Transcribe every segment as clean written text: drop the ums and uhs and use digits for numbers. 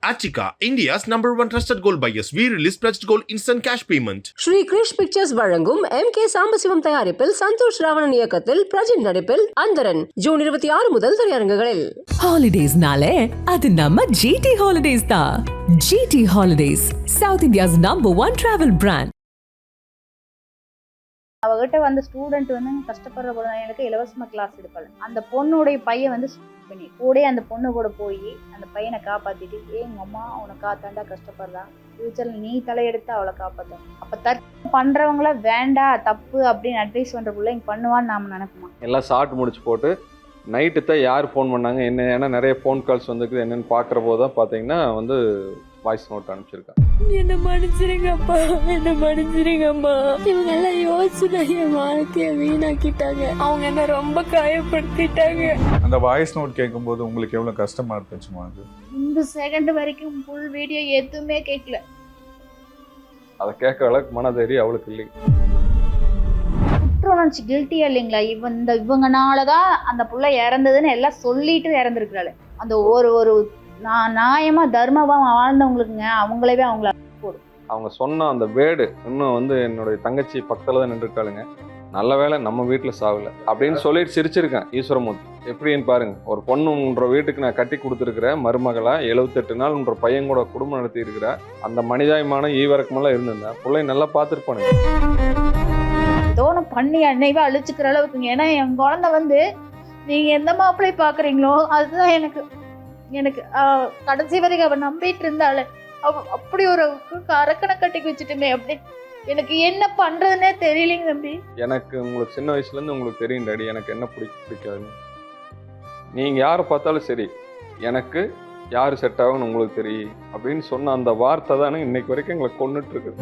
Achika, India's #1 trusted gold buyers. We release pledged gold instant cash payment. Shri Krish pictures வழங்கும் MK Sambasivam தயாரிப்பில் சந்தோஷ் ராவணன் இயக்கத்தில் பிரஜின் நடிப்பில் அந்தரன் June 26 முதல் திரையரங்குகளில். ஹாலிடேஸ்னாலே அது நம்ம GT Holidays தான். GT Holidays, South India's #1 travel brand. அவகிட்ட வந்து ஸ்டூடெண்ட் வந்து கஷ்டப்படுற குழந்தைங்களுக்கு இலவசமா கிளாஸ் எடுப்பாள். அந்த பொண்ணுடைய பையன் வந்து பண்ணி கூட அந்த பொண்ணு கூட போய் அந்த பையனை காப்பாத்திட்டு எங்க அம்மா அவனை காத்தாண்டா கஷ்டப்படுறான், ஃபியூச்சர்ல நீ தலையெடுத்து அவளை காப்பாற்றும். அப்ப தப்பு பண்றவங்கள வேண்டாம் தப்பு அப்படின்னு அட்வைஸ் பண்ற பிள்ளைங்க பண்ணுவான்னு நாம நினைப்போமா? எல்லாம் ஷார்ட் முடிச்சு போட்டு நைட்டு தான் யார் ஃபோன் பண்ணாங்க என்ன, ஏன்னா நிறைய ஃபோன் கால்ஸ் வந்துருக்குது என்னென்னு பார்க்குற போது தான் பார்த்தீங்கன்னா வந்து வாய்ஸ் நோட் அனுப்பிச்சிருக்கேன். என்ன மன்னிச்சிருங்கப்பா, என்ன மன்னிச்சிருங்கம்மா. இவங்க எல்லாம் யோசிச்சுதான் என் வாழ்க்கைய வீணாக்கிட்டாங்க. அவங்க என்ன ரொம்ப காயப்படுத்திட்டாங்க. அந்த வாய்ஸ் நோட் கேட்கும்போது உங்களுக்கு எவ்வளவு கஷ்டமா இருந்துச்சுமா? அது இந்த செகண்ட் வரைக்கும் ஃபுல் வீடியோ எதுவுமே கேட்கல. அதை கேட்குற அளவுக்கு மனதைரியம் அவளுக்கு இல்லை. குற்றவுணர்ச்சி கில்ட்டியா இல்லைங்களா? இவங்கனாலதான் அந்த புள்ள இறந்ததுன்னு எல்லாம் சொல்லிட்டு இறந்துருக்குறாள். அந்த ஒரு நியாயமா தர்மமா வாழ்ந்தவங்களுக்குங்க அவங்களவே அவங்கள போடும். அவங்க சொன்ன அந்த வேர்டு இன்னும் வந்து என்னுடைய தங்கச்சி பக்கத்தில் தான் நின்றுருக்காளுங்க, நல்ல வேளை நம்ம வீட்டில் சாகலை அப்படின்னு சொல்லிட்டு சிரிச்சிருக்கேன். ஈஸ்வரமூர்த்தி எப்படின்னு பாருங்க, ஒரு பொண்ணுன்ற வீட்டுக்கு நான் கட்டி கொடுத்துருக்கிற மருமகளா 78 நாள் உன்ற பையன் கூட குடும்பம் நடத்தி இருக்கிற அந்த மனிதாயமான ஈவரக்கமெல்லாம் இருந்திருந்தேன் பிள்ளை நல்லா பார்த்துருப்பானுங்க. தோணை பண்ணி அன்னைவா அழிச்சுக்கிற அளவுக்குங்க. ஏன்னா என் குழந்தை வந்து நீங்க எந்த மாப்பிள்ளை பாக்குறீங்களோ அதுதான் எனக்கு கடைசி வரைக்கும் அவ நம்பிட்டு இருந்தாள். அப்படி ஒரு அரக்கணை கட்டி வச்சுட்டுமே அப்படி எனக்கு என்ன பண்றதுன்னே தெரியலைங்க தம்பி. எனக்கு உங்களுக்கு சின்ன வயசுலேருந்து உங்களுக்கு தெரியும் டாடி எனக்கு என்ன பிடிக்காதுன்னு. நீங்கள் யாரை பார்த்தாலும் சரி எனக்கு யார் செட் ஆகும்னு உங்களுக்கு தெரியும் அப்படின்னு சொன்ன அந்த வார்த்தை தானே இன்னைக்கு வரைக்கும் எங்களை கொண்டுட்டு இருக்குது.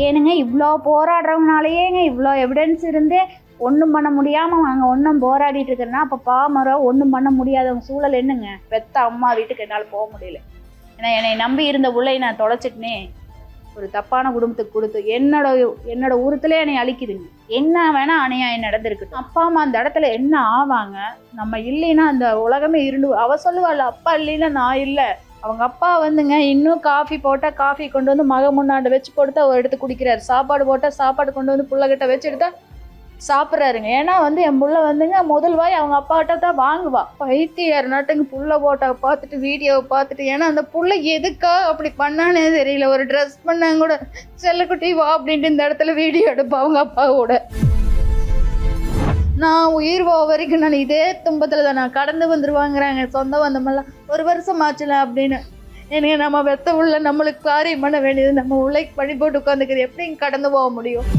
ஏனுங்க இவ்வளோ போராடுறவங்கனாலேயேங்க இவ்வளோ எவிடன்ஸ் இருந்து ஒன்றும் பண்ண முடியாமல் நாங்கள் ஒன்றும் போராடிட்டு இருக்கிறேன்னா அப்போ பாமரம் ஒன்றும் பண்ண முடியாதவங்க சூழல் என்னங்க? பெத்த அம்மா வீட்டுக்கு என்னால் போக முடியல. ஏன்னா என்னை நம்பி இருந்த உள்ளே நான் தொலைச்சிட்டுனே ஒரு தப்பான குடும்பத்துக்கு கொடுத்து என்னோட உருத்திலே என்னை அழிக்குதுங்க. என்ன வேணா அநியாயம் நடந்திருக்கு. அப்பா அம்மா அந்த இடத்துல என்ன ஆவாங்க? நம்ம இல்லைன்னா அந்த உலகமே இருண்டு. அவ சொல்லுவாள் அப்பா இல்லைன்னா நான் இல்லை. அவங்க அப்பா வந்துங்க இன்னும் காஃபி போட்டால் காஃபி கொண்டு வந்து மக முன்னாடி வச்சு போட்டு அவர் எடுத்து குடிக்கிறாரு. சாப்பாடு போட்டால் சாப்பாடு கொண்டு வந்து புள்ளகிட்ட வச்சு எடுத்தா சாப்பிட்றாருங்க. ஏன்னா வந்து என் புள்ள வந்துங்க முதல் வாய் அவங்க அப்பாட்ட தான் வாங்குவா. பைத்தியார் நாட்டுங்க புள்ள போட்டா பார்த்துட்டு வீடியோவை பார்த்துட்டு. ஏன்னா அந்த புள்ள எதுக்கா அப்படி பண்ணானே தெரியல. ஒரு ட்ரெஸ் பண்ணாங்க கூட செல்லக்குட்டி வா அப்படின்ட்டு இந்த இடத்துல வீடியோ எடுப்பா அவங்க அப்பாவோட. நான் உயிர் போக வரைக்கும் நான் இதே துன்பத்தில் தான் நான் கடந்து வந்துருவாங்கிறாங்க சொந்த வந்தமெல்லாம். ஒரு வருஷம் ஆச்சுல அப்படின்னு. எனக்கு நம்ம வெத்த உள்ள நம்மளுக்கு காரியம் பண்ண வேண்டியது நம்ம உழைக்கு பழி போட்டு உட்காந்துக்கிறது எப்படி கடந்து போக முடியும்?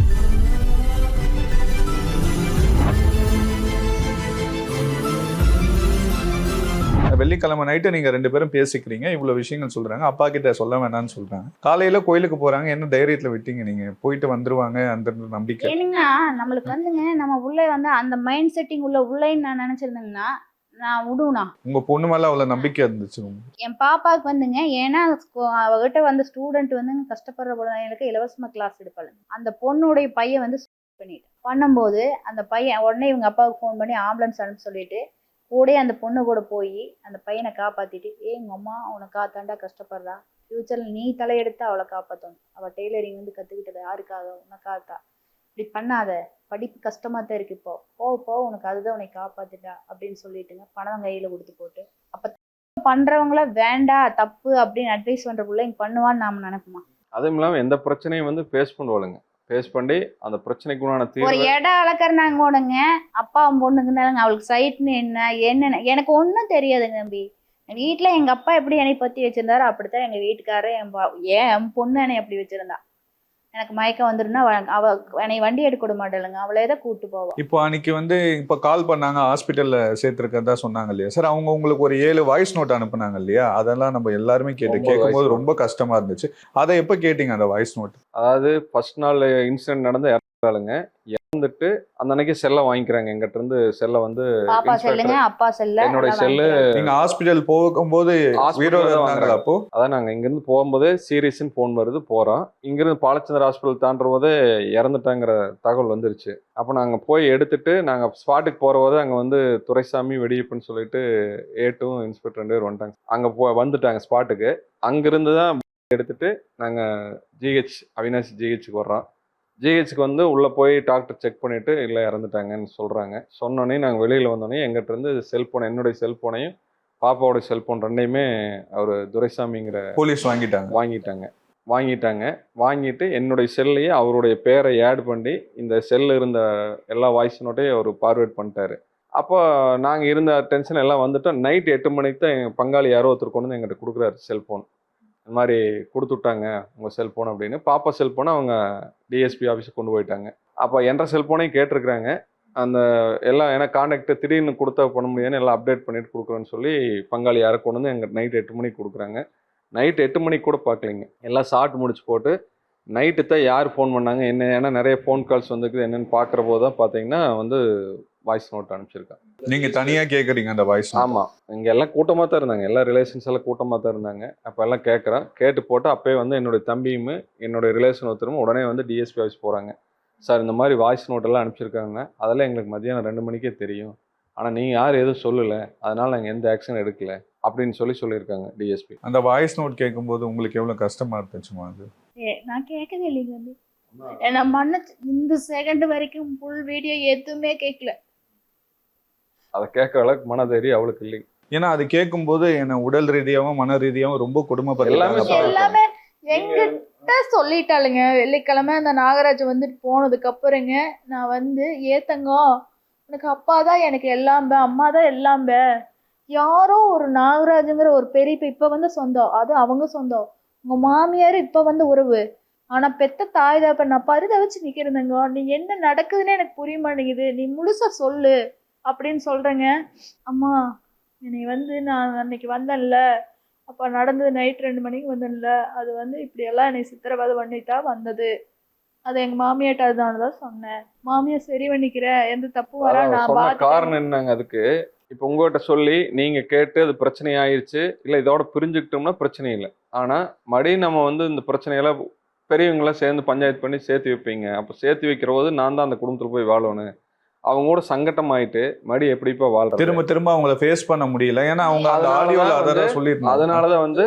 வெள்ளிக்கிழமை நைட்டு நீங்க 2 பேரும் பேசிக்கிறீங்க, இவ்வளவு விஷயங்கள் சொல்றாங்க, அப்பா கிட்ட சொல்ல வேணாம்னு சொல்றாங்க. காலையில கோயிலுக்கு போறாங்க, என்ன தைரியத்துல விட்டீங்க நீங்க? போயிட்டு வந்துருவாங்க அந்த நம்பிக்கை. ஏனுங்க நம்மளுக்கு வந்துங்க நம்ம உள்ளே வந்து அந்த மைண்ட் செட்டிங் உள்ளேன்னு நான் நினைச்சிருந்தேங்கன்னா நான் விடுவனா? உங்க பொண்ணு மேல அவ்வளவு நம்பிக்கை இருந்துச்சு என் பாப்பாவுக்கு வந்துங்க. ஏன்னா அவகிட்ட வந்து ஸ்டூடெண்ட் வந்து கஷ்டப்படுற குழந்தைங்களுக்கு இலவசமா கிளாஸ் எடுப்பாள். அந்த பொண்ணுடைய பையன் வந்து பண்ணிட்டு பண்ணும்போது அந்த பையன் உடனே இவங்க அப்பாவுக்கு ஃபோன் பண்ணி ஆம்புலன்ஸ் அனுப்பி சொல்லிட்டு கூட அந்த பொண்ணு கூட போய் அந்த பையனை காப்பாத்திட்டு எங்க அம்மா அவனை காத்தாண்டா கஷ்டப்படுறா, ஃபியூச்சர்ல நீ தலையெடுத்து அவளை காப்பாற்றணும். அவள் டெய்லரிங் வந்து கற்றுக்கிட்டது யாருக்காக? உனக்காகத்தா. இப்படி பண்ணாத, படிப்பு கஷ்டமாக தான் இருக்கு, போ உனக்கு அதுதான் உன்னை காப்பாத்திட்டா அப்படின்னு சொல்லிட்டுங்க பணம் கையில் கொடுத்து போட்டு. அப்போ பண்றவங்கள வேண்டாம் தப்பு அப்படின்னு அட்வைஸ் பண்ற பிள்ளைங்க பண்ணுவான்னு நாம நினைப்போமா? அதுவும் இல்லாமல் எந்த பிரச்சனையும் வந்து பேஸ் பண்ணுவாளுங்க. பேஸ் பண்ணி அந்த பிரச்சனைக்கு உண்டான ஒரு தீர்வு. இடம் அளக்கறாங்க போடுங்க அப்பா பொண்ணுக்குனாலங்க அவளுக்கு சைட்னு என்னென்ன எனக்கு ஒன்றும் தெரியாதுங்க தம்பி. வீட்டில் எங்கள் அப்பா எப்படி என்னை பற்றி வச்சுருந்தாரோ அப்படித்தான் எங்கள் வீட்டுக்காரர் என் பொண்ணு என்னை எப்படி வச்சுருந்தா. எனக்கு மயக்கம் வந்துருன்னா அவ என்னை வண்டி எடுக்க விட மாட்டேங்க, அவளே தான் கூப்பிட்டு போவோம். இப்போ அன்னைக்கு வந்து இப்போ கால் பண்ணாங்க, ஹாஸ்பிட்டல்ல சேர்த்துருக்கதா சொன்னாங்க இல்லையா சார்? அவங்க உங்களுக்கு ஒரு 7 வாய்ஸ் நோட் அனுப்புனாங்க இல்லையா? அதெல்லாம் நம்ம எல்லாருமே கேட்கும்போது ரொம்ப கஷ்டமா இருந்துச்சு. அதை எப்போ கேட்டீங்க அந்த வாய்ஸ் நோட்? அதாவது ஃபர்ஸ்ட் நாள் இன்சிடென்ட் நடந்த இறந்தாளுங்க. வந்துட்டு அந்த அன்னைக்கு செல்லை வாங்கிக்கிறாங்க எங்கிட்ட இருந்து. செல்லை வந்து பாப்பா செல்லுங்க, இன்ஸ்பெக்டர் அப்பா செல்ல என்னுடைய செல்லு நீங்க ஹாஸ்பிட்டல் போகும்போது Hospital வீரோட தான் இருந்தாங்களா வாங்குறாங்க. அப்போ? அதான் நாங்கள் இங்கேருந்து போகும்போதே சீரியஸ்ன்னு ஃபோன் வருது, போகிறோம். இங்கேருந்து பாலச்சந்திர ஹாஸ்பிட்டல் தாண்டும் போதே இறந்துட்டாங்கிற தகவல் வந்துருச்சு. அப்போ நாங்கள் போய் எடுத்துட்டு நாங்கள் ஸ்பாட்டுக்கு போகிற போது அங்கே வந்து துரைசாமி வெடியப்புன்னு சொல்லிட்டு ஏட்டும் இன்ஸ்பெக்டர் 2 பேர் வந்துட்டாங்க. அங்கே வந்துட்டாங்க ஸ்பாட்டுக்கு. அங்கேருந்து தான் எடுத்துட்டு நாங்கள் ஜிஹெச் அவினாசி ஜிஹெச்சுக்கு வர்றோம். ஜிஹெச்சுக்கு வந்து உள்ளே போய் டாக்டர் செக் பண்ணிவிட்டு இல்லை இறந்துட்டாங்கன்னு சொல்கிறாங்க. சொன்னோன்னே நாங்கள் வெளியில் வந்தோடனே எங்கிட்ட இருந்து செல்ஃபோன், என்னுடைய செல்ஃபோனையும் பாப்பாவோட செல்ஃபோன் ரெண்டையுமே அவர் துரைசாமிங்கிற போலீஸ் வாங்கிட்டாங்க. வாங்கிட்டு என்னுடைய செல்லையே அவருடைய பேரை ஆட் பண்ணி இந்த செல்லு இருந்த எல்லா வாய்ஸ் நோட்டையும் அவர் ஃபார்வேர்ட் பண்ணிட்டாரு. அப்போ நாங்கள் இருந்த டென்ஷன் எல்லாம் வந்துட்டோம். நைட் 8 மணிக்கு தான் எங்கள் பங்காளி யாரோ ஒருத்தர் கொண்டு வந்து எங்கிட்ட கொடுக்குறாரு செல்ஃபோன். இந்த மாதிரி கொடுத்துட்டாங்க உங்கள் செல்ஃபோன் அப்படின்னு. பாப்பா செல்ஃபோனை அவங்க டிஎஸ்பி ஆஃபீஸுக்கு கொண்டு போயிட்டாங்க. அப்போ என்ற செல்ஃபோனையும் கேட்டிருக்கிறாங்க. அந்த எல்லாம் ஏன்னா கான்டாக்ட் திடீர்னு கொடுத்தா பண்ண முடியாதுன்னு எல்லாம் அப்டேட் பண்ணிட்டு கொடுக்குறேன்னு சொல்லி பங்காளி யாரை கொண்டு வந்து எங்கள் நைட் 8 மணிக்கு கொடுக்குறாங்க. நைட் 8 மணிக்கு கூட பார்க்கலைங்க. எல்லாம் ஷார்ட் முடிச்சு போட்டு நைட்டு தான் யார் ஃபோன் பண்ணாங்க என்ன, ஏன்னா நிறைய ஃபோன் கால்ஸ் வந்துருக்குது என்னென்னு பார்க்குற போது தான் பார்த்தீங்கன்னா வந்து வாய்ஸ் நோட் அனுப்பிச்சிருக்காங்க. நீங்க தனியா கேக்குறீங்க அந்த வாய்ஸ்? ஆமாம், இங்கே எல்லாம் கூட்டமாக தான் இருந்தாங்க, எல்லா ரிலேஷன்ஸ் எல்லாம் கூட்டமாக தான் இருந்தாங்க. அப்போ எல்லாம் கேட்டு போட்டு அப்போயே வந்து என்னுடைய தம்பியும் என்னுடைய ரிலேஷன் ஒருத்தரும் உடனே வந்து டிஎஸ்பி ஆஃபீஸ் போகிறாங்க. சார் இந்த மாதிரி வாய்ஸ் நோட்டெல்லாம் அனுப்பிச்சிருக்காங்க, அதெல்லாம் எங்களுக்கு மதியானம் 2 மணிக்கே தெரியும், ஆனால் நீங்கள் யாரும் எதுவும் சொல்லலை, அதனால் நாங்கள் எந்த ஆக்ஷன் எடுக்கலை அப்படின்னு சொல்லியிருக்காங்க டிஎஸ்பி. அந்த வாய்ஸ் நோட் கேட்கும்போது உங்களுக்கு எவ்வளோ கஷ்டமா இருந்துச்சுமா அது? நான் கேட்கவே இல்லைங்க அது. நான் மன்னிச்சு இந்த செகண்ட் வரைக்கும் ஃபுல் வீடியோ எதுவுமே கேட்கல. அதை கேட்குற அளவுக்கு மனதைரியம் அவளுக்கு இல்லைங்க. ஏன்னா அது கேட்கும்போது என்ன உடல் ரீதியாகவும் மன ரீதியாகவும் ரொம்ப கொடுமைப்படுறாங்க. எல்லாமே எங்கிட்ட சொல்லிட்டாளுங்க. வெள்ளிக்கிழமை அந்த நாகராஜ் வந்துட்டு போனதுக்கு அப்புறங்க நான் வந்து ஏத்தங்கோ எனக்கு அப்பா தான் எனக்கு எல்லாம் அம்மா தான் எல்லாம் யாரோ ஒரு நாகராஜுங்கிற ஒரு பெரிய இப்போ வந்து சொந்தம், அது அவங்க சொந்தம், உங்க மாமியார் இப்போ வந்து உறவு, ஆனா பெத்த தாய் தாப்ப நான் பரிதவிச்சு நிக்கிறேங்க. நீ என்ன நடக்குதுன்னு எனக்கு புரிய மாட்டேங்குது, நீ முழுசா சொல்லு அப்படின்னு சொல்றேங்க. அம்மா என்னை வந்து நான் அன்னைக்கு வந்தேன்ல, அப்போ நடந்தது நைட் 2 மணிக்கு வந்தேன்ல, அது வந்து இப்படியெல்லாம் என்னை சித்திரவதை பண்ணிட்டா வந்தது, அது எங்கள் மாமியாட்ட அதுதான் சொன்னேன், மாமியார் சரி பண்ணிக்கிற எந்த தப்பு வரா நான் சொன்ன பார்த்துக்கிறேன். காரணம் என்னங்க அதுக்கு? இப்போ உங்கள்கிட்ட சொல்லி நீங்கள் கேட்டு அது பிரச்சனை ஆயிடுச்சு, இல்லை இதோட பிரிஞ்சுக்கிட்டோம்னா பிரச்சனை இல்லை. ஆனால் மறுபடியும் நம்ம வந்து இந்த பிரச்சனையெல்லாம் பெரியவங்களாம் சேர்ந்து பஞ்சாயத்து பண்ணி சேர்த்து வைப்பீங்க. அப்போ சேர்த்து வைக்கிற போது நான் தான் அந்த குடும்பத்தில் போய் வாழணும், அவங்க கூட சங்கடம் ஆயிட்டு மறுபடியும் எப்படிப்பா வாழ்றது? திரும்ப அவங்கள ஃபேஸ் பண்ண முடியல. ஏன்னா அவங்க அந்த ஆடியோல அதான் சொல்லிருந்தாங்க. அதனாலதான் வந்து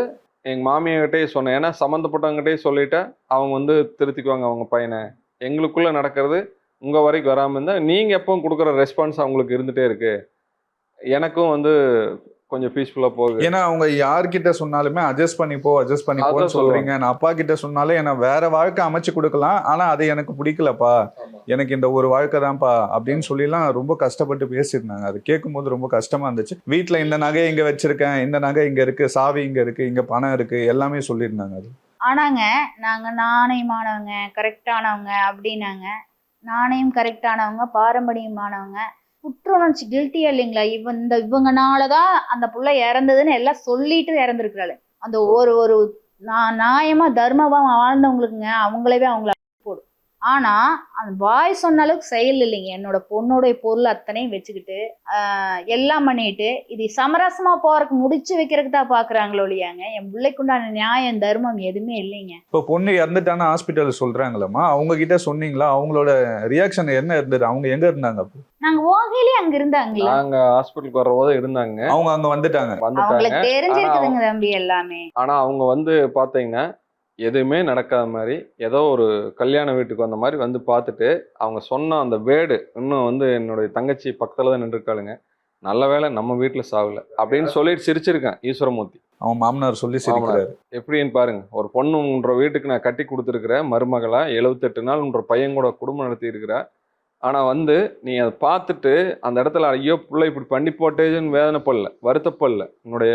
எங்க மாமியார்கிட்டயே சொன்னேன். ஏன்னா சம்மந்தப்பட்டவங்ககிட்டயே சொல்லிட்டா அவங்க வந்து திருத்திக்குவாங்க அவங்க பையனை. எங்களுக்குள்ள நடக்கிறது உங்க வரைக்கும் வராம இருந்தா நீங்க எப்பவும் கொடுக்குற ரெஸ்பான்ஸ் அவங்களுக்கு இருந்துட்டே இருக்கு, எனக்கும் வந்து கொஞ்சம் பீஸ்ஃபுல்லா போகுது. ஏன்னா அவங்க யார்கிட்ட சொன்னாலுமே அட்ஜஸ்ட் பண்ணிப்போன்னு சொல்றீங்க. நான் அப்பா கிட்ட சொன்னாலே என்ன வேற வாழ்க்கை அமைச்சு கொடுக்கலாம், ஆனா அது எனக்கு பிடிக்கலப்பா, எனக்கு இந்த ஒரு வாழ்க்கை தான்ப்பா அப்படின்னு சொல்லிலாம் ரொம்ப கஷ்டப்பட்டு பேசியிருந்தாங்க. அது கேட்கும்போது ரொம்ப கஷ்டமா இருந்துச்சு. வீட்டுல இந்த நகை இங்க வச்சிருக்கேன், இந்த நகை இங்க இருக்கு, சாவி இங்க இருக்கு, இங்க பணம் இருக்கு, எல்லாமே சொல்லியிருந்தாங்க. அது ஆனாங்க நாங்க நாணயமானவங்க கரெக்டானவங்க அப்படின்னாங்க. நாணயம் கரெக்டானவங்க பாரம்பரியமானவங்க, குற்றுணர்ச்சி கில்ட்டியா இல்லைங்களா, இவங்கனாலதான் அந்த புள்ள இறந்ததுன்னு எல்லாம் சொல்லிட்டு இறந்துருக்குறாள். அந்த ஒரு நியாயமா தர்மமா வாழ்ந்தவங்களுக்குங்க அவங்களவே அவங்கள போடும். ஆனா அந்த வாய் சொன்ன அளவுக்கு செயல் இல்லைங்க. என்னோட பொண்ணுடைய பொருள் அத்தனையும் வச்சுக்கிட்டு எல்லாம் பண்ணிட்டு இது சமரசமா போறதுக்கு முடிச்சு வைக்கிறதுக்கு தான் பாக்குறாங்களோ இல்லையாங்க. என் பிள்ளைக்குண்டான நியாயம் தர்மம் எதுவுமே இல்லைங்க. இப்போ பொண்ணு இறந்துட்டான ஹாஸ்பிட்டல் சொல்றாங்களம்மா, அவங்க கிட்ட சொன்னீங்களா? அவங்களோட ரியாக்ஷன் என்ன இருந்தது? அவங்க எங்க இருந்தாங்க? அப்போ நாங்க ஓகையிலே அங்க இருந்தாங்களா? நாங்க ஹாஸ்பிட்டலுக்கு வர்ற போது இருந்தாங்க. அவங்க அங்க வந்துட்டாங்க. அவங்களுக்கு தெரிஞ்சிருக்குதுங்க தம்பி எல்லாமே. ஆனா அவங்க வந்து பாத்தீங்கன்னா எதுவுமே நடக்காத மாதிரி ஏதோ ஒரு கல்யாண வீட்டுக்கு வந்த மாதிரி வந்து பார்த்துட்டு அவங்க சொன்ன அந்த வேர்டு, இன்னும் வந்து என்னுடைய தங்கச்சி பக்கத்துல தான் நின்றுருக்காளுங்க, நல்ல வேளை நம்ம வீட்டுல சாகல அப்படின்னு சொல்லிட்டு சிரிச்சிருக்கேன் ஈஸ்வரமூர்த்தி. அவன் மாமனார் சொல்லி சிரிக்கிறாரு. எப்படின்னு பாருங்க, ஒரு பொண்ணு உன்ற வீட்டுக்கு நான் கட்டி கொடுத்துருக்கிற மருமகளா 78 நாள் உன்ற பையன் கூட குடும்பம் நடத்தி இருக்கிற, ஆனா வந்து நீ அதை பார்த்துட்டு அந்த இடத்துல ஐயோ பிள்ளை இப்படி பண்ணி போட்டேன்னு வேதனை படல, வருத்தப்படல. உன்னுடைய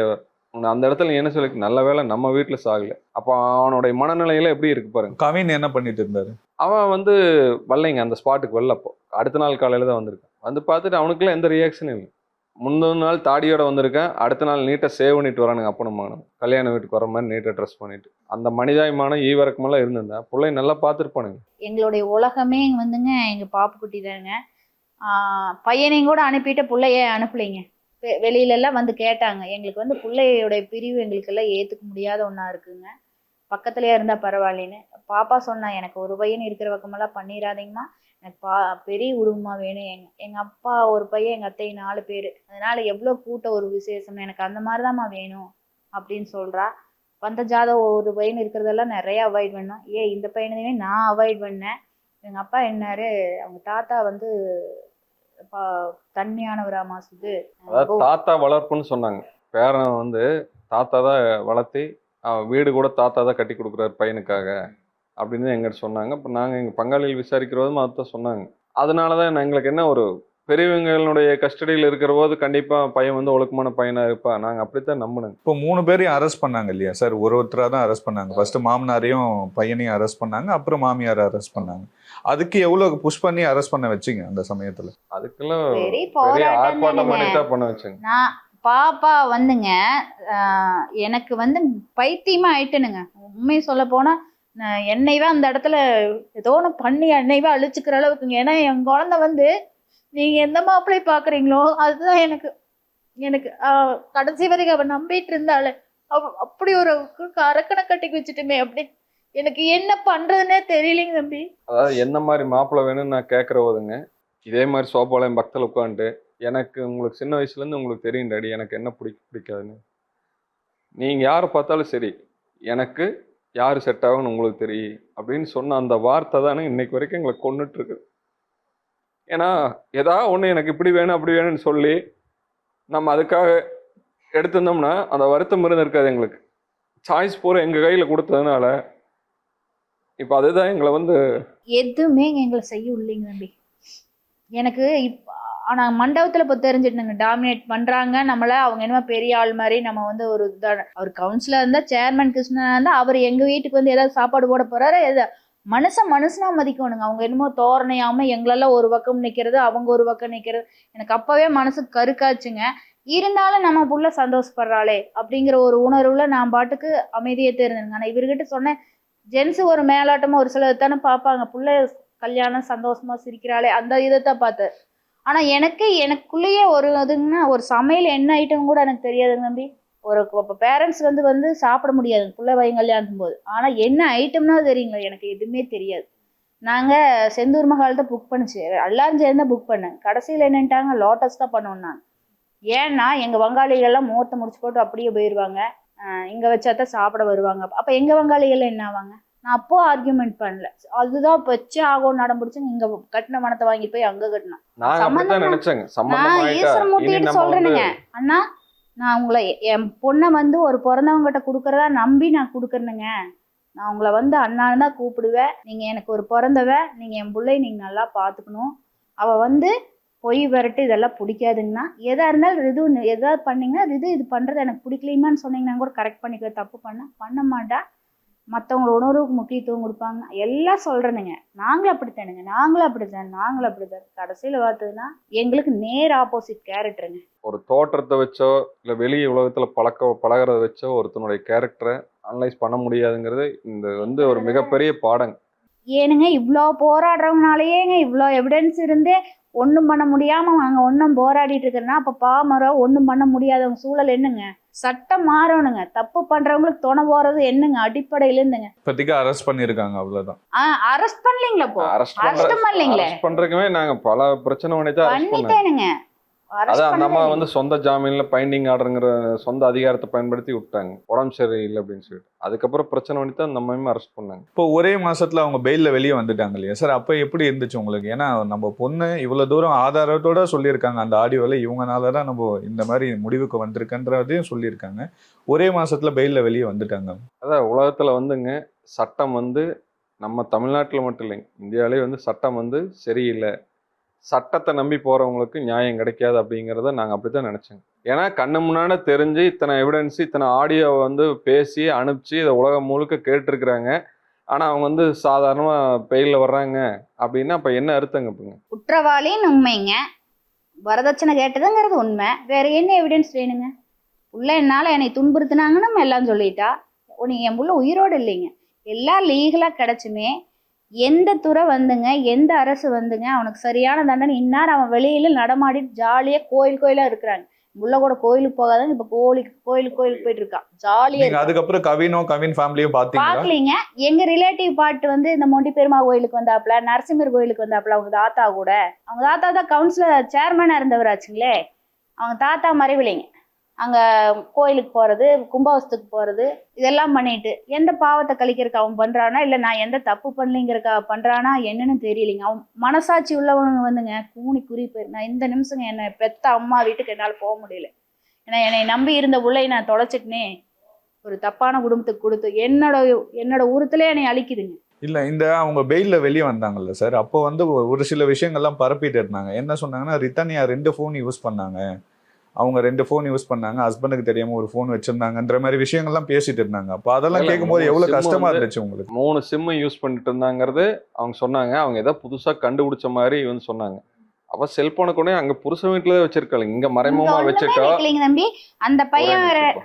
அந்த இடத்துல நீ என்ன சொல்லி நல்ல வேளை நம்ம வீட்டுல சாகல. அப்போ அவனுடைய மனநிலையில எப்படி இருக்கு பாருங்க. கவின் என்ன பண்ணிட்டு இருந்தாரு? அவன் வந்து வரலைங்க அந்த ஸ்பாட்டுக்கு வரல. அப்போ அடுத்த நாள் காலையில தான் வந்திருக்கான். வந்து பார்த்துட்டு அவனுக்குலாம் எந்த ரியாக்ஷனும் இல்லை. முந்தின நாள் தாடியோட வந்திருக்கேன், அடுத்த நாள் நீட்டாக சேவ் பண்ணிட்டு வரானுங்க அப்பனும் மகனும். கல்யாண வீட்டுக்கு வர மாதிரி நீட்டாக ட்ரெஸ் பண்ணிட்டு. அந்த மனிதாயமான ஈவரக்கமெல்லாம் இருந்திருந்தேன் பிள்ளை நல்லா பார்த்துருப்பானுங்க. எங்களுடைய உலகமே வந்துங்க எங்கள் பாப்புக்குட்டி தானுங்க. பையனையும் கூட அனுப்பிட்டு பிள்ளைய அனுப்பலைங்க. வெளியிலலாம் வந்து கேட்டாங்க. எங்களுக்கு வந்து பிள்ளையோடைய பிரிவு எங்களுக்கெல்லாம் ஏற்றுக்க முடியாத ஒன்றா இருக்குங்க. பக்கத்துலேயே இருந்தால் பரவாயில்லைன்னு பாப்பா சொன்னா, எனக்கு ஒரு பையன் இருக்கிற பக்கமெல்லாம் பண்ணிடாதீங்கம்மா, எனக்கு பெரிய குடும்பமாக வேணும். எங்கள் அப்பா ஒரு பையன், எங்கள் அத்தை 4 பேர், அதனால் எவ்வளோ கூட்ட ஒரு விசேஷம், எனக்கு அந்த மாதிரி தான்மா வேணும் அப்படின்னு சொல்கிறா. வந்த ஜாதம் ஒரு பையன் இருக்கிறதெல்லாம் நிறைய அவாய்ட் பண்ணோம். இந்த பையனையுமே நான் அவாய்ட் பண்ணேன். எங்கள் அப்பா என்னாரு, அவங்க தாத்தா வந்து தன்மையானவரா மாசுது. அதாவது தாத்தா வளர்ப்புன்னு சொன்னாங்க. பேரன் வந்து தாத்தா தான் வளர்த்தி வீடு கூட தாத்தா தான் கட்டி கொடுக்குறாரு பையனுக்காக அப்படின்னு எங்கிட்ட சொன்னாங்க. இப்போ நாங்கள் எங்கள் பங்காளிகள் விசாரிக்கிறதும் அதுதான் சொன்னாங்க. அதனால தான் எங்களுக்கு என்ன, ஒரு பெரியவங்களுடைய கஸ்டடியில் இருக்கிற போது கண்டிப்பாக பையன் வந்து ஒழுக்கமான பையனாக இருப்பா, நாங்கள் அப்படித்தான் நம்பினோங்க. இப்போ 3 பேரையும் அரெஸ்ட் பண்ணாங்க இல்லையா சார்? ஒருத்தராக தான் அரெஸ்ட் பண்ணாங்க. ஃபர்ஸ்ட் மாமனாரையும் பையனையும் அரெஸ்ட் பண்ணாங்க, அப்புறம் மாமியாரை அரெஸ்ட் பண்ணாங்க. அதுக்கு எவ்வளோ புஷ் பண்ணி அரெஸ்ட் பண்ண வச்சிங்க அந்த சமயத்தில்? அதுக்கெல்லாம் பெரிய பெரிய போராட்டம் ஆர்ப்பாட்டம் பண்ணி தானுங்க. தான் பண்ண வச்சாங்க. நான் பாப்பா வந்துங்க எனக்கு வந்து பைத்தியமா ஆயிட்டேனுங்க. உண்மையை சொல்ல போனா என்னைவே அந்த இடத்துல ஏதோ ஒன்று பண்ணி என்னைவே அழிச்சுக்கிற அளவுக்குங்க. ஏன்னா என் குழந்தை வந்து நீங்க எந்த மாப்பிள்ளை பாக்குறீங்களோ அதுதான் எனக்கு எனக்கு கடைசி வரைக்கும் அவ நம்பிட்டு இருந்தாள். அப்படி ஒரு அரக்கணை கட்டிக்கு வச்சுட்டுமே அப்படி எனக்கு என்ன பண்றதுன்னே தெரியலைங்க தம்பி. அதாவது என்ன மாதிரி மாப்பிள்ளை வேணும்னு நான் கேட்குற போதுங்க, இதே மாதிரி சோபாலயம் பக்கத்தில் உட்காந்துட்டு, எனக்கு உங்களுக்கு சின்ன வயசுலேருந்து உங்களுக்கு தெரியும் டாடி எனக்கு என்ன பிடிக்காதுன்னு, நீங்கள் யாரை பார்த்தாலும் சரி எனக்கு யார் செட் ஆகும்னு உங்களுக்கு தெரியும் அப்படின்னு சொன்ன அந்த வார்த்தை தானே இன்னைக்கு வரைக்கும் எங்களை கொண்டுட்டு இருக்குது. ஏன்னா ஏதாவது ஒன்று எனக்கு இப்படி வேணும் அப்படி வேணும்னு சொல்லி நம்ம அதுக்காக எடுத்திருந்தோம்னா அந்த வருத்தம் இருக்காது எங்களுக்கு. சாய்ஸ் பூரா எங்கள் கையில் கொடுத்ததுனால இப்போ அதுதான் எங்களை வந்து எதுவுமே எங்களை செய்ய இல்லைங்க தம்பி. எனக்கு ஆனால் மண்டபத்தில் இப்போ தெரிஞ்சிட்டுங்க டாமினேட் பண்ணுறாங்க நம்மளை. அவங்க என்னமோ பெரிய ஆள் மாதிரி நம்ம வந்து ஒரு அவர் கவுன்சிலர் இருந்தால், சேர்மன் கிருஷ்ணனா இருந்தால், அவர் எங்கள் வீட்டுக்கு வந்து ஏதாவது சாப்பாடு போட போகிறாரு, மனுஷனா மதிக்கணுங்க. அவங்க என்னமோ தோரணையாமல் எங்களெல்லாம் ஒரு பக்கம் நிற்கிறது, அவங்க ஒரு பக்கம் நிற்கிறது. எனக்கு அப்போவே மனசுக்கு கருக்காச்சுங்க. இருந்தாலும் நம்ம புள்ள சந்தோஷப்படுறாளே அப்படிங்கிற ஒரு உணர்வில் நான் பாட்டுக்கு அமைதியை தெரிஞ்சுங்க. ஆனால் இவர்கிட்ட சொன்னேன், ஜென்ஸு ஒரு மேலாட்டமாக ஒரு சிலர் தானே பார்ப்பாங்க, புள்ள கல்யாணம் சந்தோஷமாக சிரிக்கிறாளே அந்த இதைத்தான் பார்த்து. ஆனால் எனக்குள்ளேயே ஒரு இதுங்கன்னா ஒரு சமையல் என்ன ஐட்டம் கூட எனக்கு தெரியாதுங்க தம்பி. இப்போ பேரண்ட்ஸ் வந்து சாப்பிட முடியாது பிள்ளை வயங்க கல்யாணத்தும் போது. ஆனால் என்ன ஐட்டம்னா தெரியுங்களா, எனக்கு எதுவுமே தெரியாது. நாங்கள் செந்தூர் மகால் தான் புக் பண்ணிச்சு, எல்லாரும் சேர்ந்து தான் புக் பண்ணேன். கடைசியில் என்னன்ட்டாங்க, லோட்டஸ் தான் பண்ணுவோம். நான் ஏன்னா எங்கள் வங்காளிகள்லாம் முகூர்த்தம் முடிச்சு போட்டு அப்படியே போயிடுவாங்க, இங்கே வச்சா தான் சாப்பிட வருவாங்க. அப்போ எங்கள் வங்காளிகள் என்ன ஆவாங்க? நான் அப்போ ஆர்கியூமெண்ட் பண்ணல, அதுதான் வச்சு ஆகும் நடம் பிடிச்சுங்க. இங்கே கட்டின மனத்தை வாங்கி போய் அங்கே கட்டணும். நான் ஈஸ்வரமூர்த்திகிட்ட சொல்றேனுங்க, அண்ணா நான் உங்களை என் பொண்ணை வந்து ஒரு பிறந்தவங்ககிட்ட கொடுக்குறதா நம்பி நான் கொடுக்குறேனுங்க. நான் உங்களை வந்து அண்ணான்னு தான் கூப்பிடுவேன். நீங்கள் எனக்கு ஒரு பிறந்தவ, நீங்கள் என் பிள்ளை நீங்கள் நல்லா பார்த்துக்கணும். அவள் வந்து பொய் விரட்டு இதெல்லாம் பிடிக்காதுங்கண்ணா. எதாக இருந்தாலும் ரிது எதாவது பண்ணிங்கன்னா, இது பண்ணுறது எனக்கு பிடிக்கலையுமான்னு சொன்னீங்கன்னா கூட கரெக்ட் பண்ணிக்க, தப்பு பண்ண மாட்டா, மற்றவங்களோட உணர்வுக்கு முக்கியத்துவம் கொடுப்பாங்க எல்லாம் சொல்கிறேனுங்க. நாங்களும் அப்படித்தான். கடைசியில் பார்த்ததுன்னா எங்களுக்கு நேர் ஆப்போசிட் கேரக்டருங்க. ஒரு தோற்றத்தை வச்சோ இல்லை வெளி உலகத்தில் பழகிறத வச்சோ ஒருத்தனுடைய கேரக்டரை அனலைஸ் பண்ண முடியாதுங்கிறது இந்த வந்து ஒரு மிகப்பெரிய பாடங்க. ஏனுங்க இவ்வளோ போராடுறவங்கனாலேயேங்க இவ்வளோ எவிடன்ஸ் இருந்தே ஒன்றும் பண்ண முடியாமல் நாங்கள் ஒன்றும் போராடிட்டு இருக்கிறேன்னா அப்போ பாமரம் ஒன்றும் பண்ண முடியாதவங்க சூழல் என்னங்க? சட்டம் மாறணுங்க. தப்பு பண்றவங்களுக்கு துணை போறது என்னங்க அடிப்படையில இருந்துங்க. இப்போதைக்கு அரெஸ்ட் பண்ணிருக்காங்க, அவ்வளவுதான். அரெஸ்ட் பண்ணலீங்களா? இப்போ அரெஸ்ட் பண்ணலீங்களே. பண்றதுக்குமே நாங்க பல பிரச்சனை பண்ணிட்டேனுங்க. அதான் அந்த அம்மா வந்து சொந்த ஜாமீன்ல பைண்டிங் ஆர்டருங்கிற சொந்த அதிகாரத்தை பயன்படுத்தி விட்டாங்க, உடம்பு சரியில்லை அப்படின்னு சொல்லிட்டு. அதுக்கப்புறம் பிரச்சனை பண்ணி தான் நம்ம அரெஸ்ட் பண்ணாங்க. இப்போ ஒரே மாசத்துல அவங்க பெயில்ல வெளியே வந்துட்டாங்க இல்லையா சார்? அப்ப எப்படி இருந்துச்சு உங்களுக்கு? ஏன்னா நம்ம பொண்ணு இவ்வளவு தூரம் ஆதாரத்தோட சொல்லியிருக்காங்க அந்த ஆடியோவில், இவங்கனாலதான் நம்ம இந்த மாதிரி முடிவுக்கு வந்திருக்கன்றதையும் சொல்லியிருக்காங்க. ஒரே மாசத்துல பெயில்ல வெளியே வந்துட்டாங்க. அதான் உலகத்துல வந்துங்க சட்டம் வந்து நம்ம தமிழ்நாட்டில் மட்டும் இல்லைங்க, இந்தியாவிலே வந்து சட்டம் வந்து சரியில்லை, சட்டத்தை நம்பி போகிறவங்களுக்கு நியாயம் கிடைக்காது அப்படிங்கிறத நாங்கள் அப்படி தான் நினச்சோங்க. ஏன்னா கண்ணு முன்னாடி தெரிஞ்சு இத்தனை எவிடன்ஸு இத்தனை ஆடியோவை வந்து பேசி அனுப்பிச்சு இதை உலகம் முழுக்க கேட்டிருக்கிறாங்க. ஆனால் அவங்க வந்து சாதாரணமாக பெயிலில் வர்றாங்க அப்படின்னா அப்போ என்ன அர்த்தங்க? இப்போங்க குற்றவாளின்னு உண்மைங்க, வரதட்சணை கேட்டதுங்கிறது உண்மை, வேற என்ன எவிடன்ஸ் வேணுங்க? புள்ள என்னால் என்னை துன்புறுத்தினாங்கன்னு நம்ம எல்லாம் சொல்லிட்டா, நீ என் புள்ள உயிரோடு இல்லைங்க. எல்லாம் லீகலாக கிடச்சுமே எந்த துறை வந்துங்க, எந்த அரசு வந்துங்க அவனுக்கு சரியான தண்டனை இன்னார் அவன் வெளியில் நடமாடிட்டு ஜாலியாக கோயிலாக இருக்கிறாங்க. புள்ள கூட கோயிலுக்கு போகாதாங்க, இப்போ கோயிலுக்கு போயிட்டு இருக்கான் ஜாலியாக. அதுக்கப்புறம் கவின் ஃபேமிலியும் பார்க்கலீங்க. எங்கள் ரிலேட்டிவ் பாட்டு வந்து இந்த மொண்டி பெருமா கோயிலுக்கு வந்தாப்புல, நரசிம்மர் கோயிலுக்கு வந்தாப்புல. அவங்க தாத்தா கூட, அவங்க தாத்தா தான் கவுன்சிலர் சேர்மனாக இருந்தவராச்சுங்களே. அவங்க தாத்தா மறைவில்லைங்க. அங்கே கோயிலுக்கு போகிறது, கும்பாவசத்துக்கு போகிறது, இதெல்லாம் பண்ணிட்டு எந்த பாவத்தை கழிக்கிறதுக்கு அவன் பண்ணுறானா, இல்லை நான் எந்த தப்பு பண்ணலிங்கிறக்கா பண்ணுறானா என்னன்னு தெரியலைங்க. அவன் மனசாட்சி உள்ளவங்க வந்துங்க கூணி குறிப்பு. நான் இந்த நிமிஷங்க என்னை பெத்த அம்மா வீட்டுக்கு என்னால் போக முடியல. ஏன்னா என்னை நம்பி இருந்த உள்ளே நான் தொலைச்சிட்டுனே ஒரு தப்பான குடும்பத்துக்கு கொடுத்து என்னோட உருத்திலே என்னை அழிக்குதுங்க. இல்லை, இந்த அவங்க பெயிலில் வெளியே வந்தாங்கல்ல சார், அப்போ வந்து ஒரு சில விஷயங்கள்லாம் பரப்பிட்டு இருந்தாங்க. என்ன சொன்னாங்கன்னா, ரித்தனியா 2 ஃபோன் யூஸ் பண்ணாங்க, அவங்க 2 ஃபோன் யூஸ் பண்ணாங்க, ஹஸ்பண்டுக்கு தெரியாம ஒரு ஃபோன் வச்சிருந்தாங்கன்ற மாதிரி விஷயங்கள்லாம் பேசிட்டு இருந்தாங்க. அப்போ அதெல்லாம் கேட்கும்போது எவ்வளவு கஷ்டமா இருந்துச்சு உங்களுக்கு? 3 சிம் யூஸ் பண்ணிட்டு இருந்தாங்கிறது அவங்க சொன்னாங்க. அவங்க ஏதோ புதுசா கண்டுபிடிச்ச மாதிரி வந்து சொன்னாங்க. அப்ப செல்போனை கொண்டு அங்க புருஷன் வீட்டுல வச்சிருக்காங்க, இங்க மறைமுகமா வச்சுட்டா தம்பி அந்த பையன்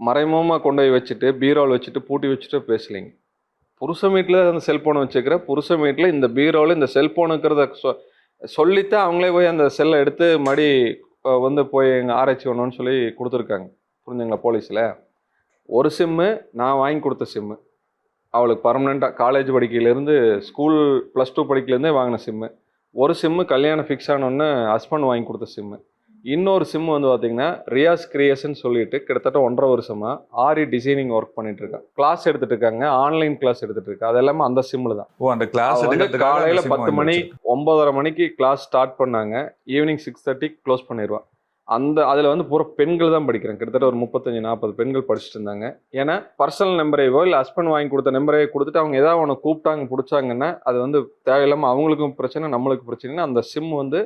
மறைமுகமா கொண்டு போய் வச்சுட்டு பீரோல் வச்சுட்டு பூட்டி வச்சுட்டு பேசலைங்க. புருஷன் வீட்டுல அந்த செல்போனை வச்சுக்கிற புருஷன் வீட்டுல இந்த பீரோல இந்த செல்போனுங்கிறத சொல்லித்தான் அவங்களே போய் அந்த செல்லை எடுத்து மடி வந்து போய் எங்கள் ஆராய்ச்சி பண்ணணும்னு சொல்லி கொடுத்துருக்காங்க. புரிஞ்சுங்களா? போலீஸில் ஒரு சிம்மு நான் வாங்கி கொடுத்த சிம்மு, அவளுக்கு பர்மனெண்ட்டாக காலேஜ் படிக்கையிலேருந்து ஸ்கூல் +2 படிக்கையிலேருந்தே வாங்கின சிம்மு. ஒரு சிம்மு கல்யாணம் ஃபிக்ஸ் ஆனோன்னு ஹஸ்பண்ட் வாங்கி கொடுத்த சிம்மு. இன்னொரு சிம்மு வந்து பார்த்தீங்கன்னா ரியாஸ் கிரியேஷன் சொல்லிட்டு கிட்டத்தட்ட 1.5 வருஷமாக ஆரி டிசைனிங் ஒர்க் பண்ணிட்டு இருக்காங்க. கிளாஸ் எடுத்துட்டு இருக்காங்க, ஆன்லைன் கிளாஸ் எடுத்துட்டு இருக்காங்க. அது எல்லாமே அந்த சிம்மில் தான். அந்த கிளாஸ் காலையில் 10 மணி 9:30 மணிக்கு கிளாஸ் ஸ்டார்ட் பண்ணாங்க, ஈவினிங் 6:30 க்ளோஸ் பண்ணிடுவான். அதில் வந்து பூரா பெண்கள் தான் படிக்கிறாங்க. கிட்டத்தட்ட ஒரு 35-40 பெண்கள் படிச்சுட்டு இருந்தாங்க. ஏன்னா பர்சனல் நம்பரையோ இல்லை ஹஸ்பண்ட் வாங்கி கொடுத்த நம்பரையோ கொடுத்துட்டு அவங்க ஏதாவது ஒன்று கூப்பிட்டாங்க பிடிச்சாங்கன்னா அது வந்து தேவையில்லாமல் அவங்களுக்கும் பிரச்சனை, நம்மளுக்கு பிரச்சனைன்னா அந்த சிம் வந்து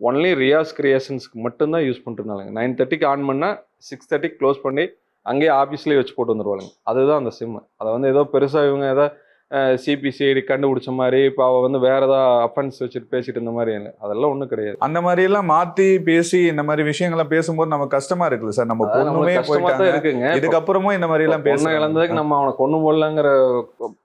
ஒன்லி ரியாஸ் கிரியேஷன்ஸ்க்கு மட்டும்தான் யூஸ் பண்ணிட்டு இருந்தாங்க. 9:30க்கு ஆன் பண்ணால் 6:30 க்ளோஸ் பண்ணி அங்கேயே ஆஃபீஸ்லேயே வச்சு போட்டு வந்துடுவாங்க. அதுதான் அந்த சிம்மு. அதை வந்து ஏதோ பெருசாக இவங்க ஏதோ சிபிசிஐடி கண்டுபிடிச்ச மாதிரி இப்போ அவள் வந்து வேற ஏதாவது அஃபென்ஸ் வச்சுட்டு பேசிட்டு இருந்த மாதிரி இல்லை. அதெல்லாம் ஒன்றும் கிடையாது. அந்த மாதிரி எல்லாம் மாற்றி பேசி இந்த மாதிரி விஷயங்களை பேசும்போது நமக்கு கஷ்டமா இருக்குல்ல சார்? நம்ம பொண்ணுமே தான் இருக்குங்க. இதுக்கப்புறமும் இந்த மாதிரி எல்லாம் பேச இழந்ததுக்கு நம்ம அவனை கொண்டு போடலாங்கிற